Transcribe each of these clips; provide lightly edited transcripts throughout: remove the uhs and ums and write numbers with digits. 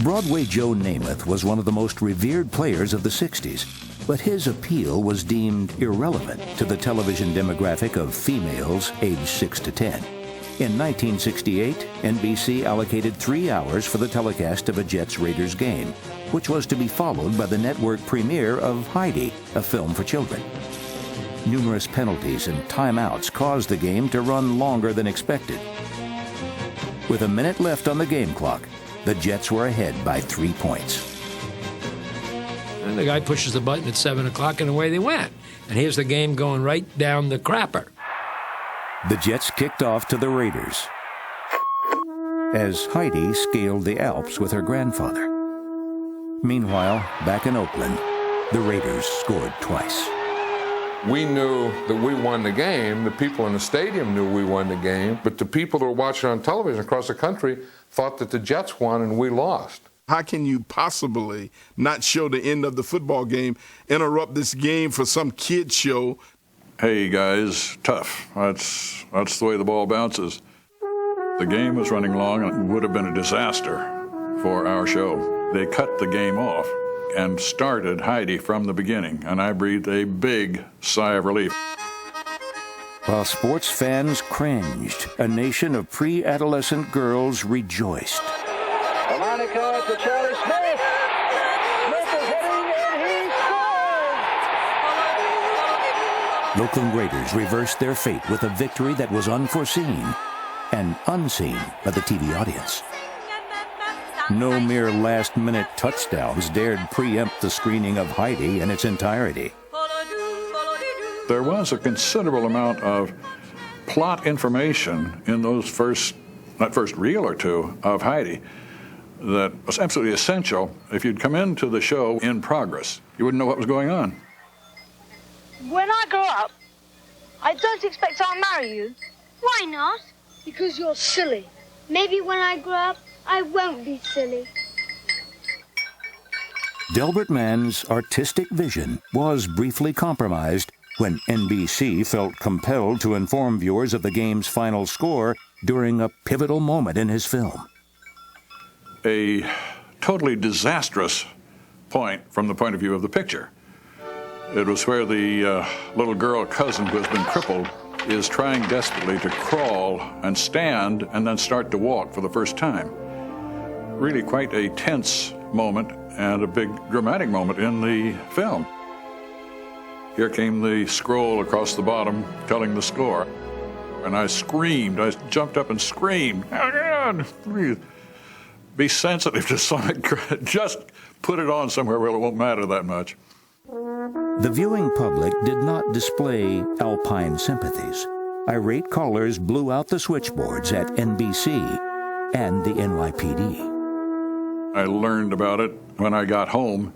Broadway Joe Namath was one of the most revered players of the 60s, but his appeal was deemed irrelevant to the television demographic of females aged 6 to 10. In 1968, NBC allocated 3 hours for the telecast of a Jets-Raiders game, which was to be followed by the network premiere of Heidi, a film for children. Numerous penalties and timeouts caused the game to run longer than expected. With a minute left on the game clock, the Jets were ahead by 3 points. And the guy pushes the button at 7 o'clock, and away they went. And here's the game going right down the crapper. The Jets kicked off to the Raiders as Heidi scaled the Alps with her grandfather. Meanwhile, back in Oakland, the Raiders scored twice. We knew that we won the game. The people in the stadium knew we won the game. But the people that were watching on television across the country thought that the Jets won and we lost. How can you possibly not show the end of the football game, interrupt this game for some kid show? Hey, guys, tough. That's the way the ball bounces. The game was running long and it would have been a disaster for our show. They cut the game off and started Heidi from the beginning, and I breathed a big sigh of relief. While sports fans cringed, a nation of pre-adolescent girls rejoiced. A Monica to Charlie Smith. Smith is hitting and he scores! The Oakland Raiders reversed their fate with a victory that was unforeseen and unseen by the TV audience. No mere last-minute touchdowns dared preempt the screening of Heidi in its entirety. There was a considerable amount of plot information in those first reel or two of Heidi that was absolutely essential. If you'd come into the show in progress, you wouldn't know what was going on. When I grow up, I don't expect I'll marry you. Why not? Because you're silly. Maybe when I grow up, I won't be silly. Delbert Mann's artistic vision was briefly compromised when NBC felt compelled to inform viewers of the game's final score during a pivotal moment in his film. A totally disastrous point from the point of view of the picture. It was where the little girl cousin who has been crippled is trying desperately to crawl and stand and then start to walk for the first time. Really quite a tense moment and a big dramatic moment in the film. Here came the scroll across the bottom telling the score. And I screamed. I jumped up and screamed. Be sensitive to something. Just put it on somewhere where it won't matter that much. The viewing public did not display alpine sympathies. Irate callers blew out the switchboards at NBC and the NYPD. I learned about it when I got home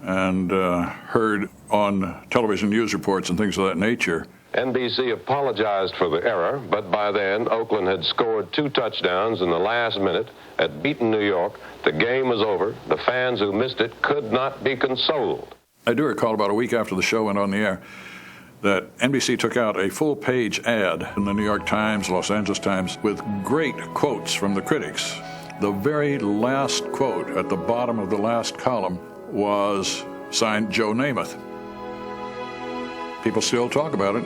and heard on television news reports and things of that nature. NBC apologized for the error, but by then Oakland had scored 2 touchdowns in the last minute, had beaten New York. The game was over. The fans who missed it could not be consoled. I do recall about a week after the show went on the air that NBC took out a full-page ad in the New York Times, Los Angeles Times, with great quotes from the critics. The very last quote at the bottom of the last column was signed Joe Namath. People still talk about it.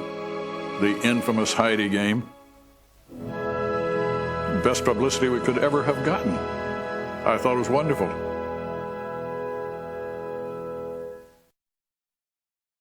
The infamous Heidi game. Best publicity we could ever have gotten. I thought it was wonderful.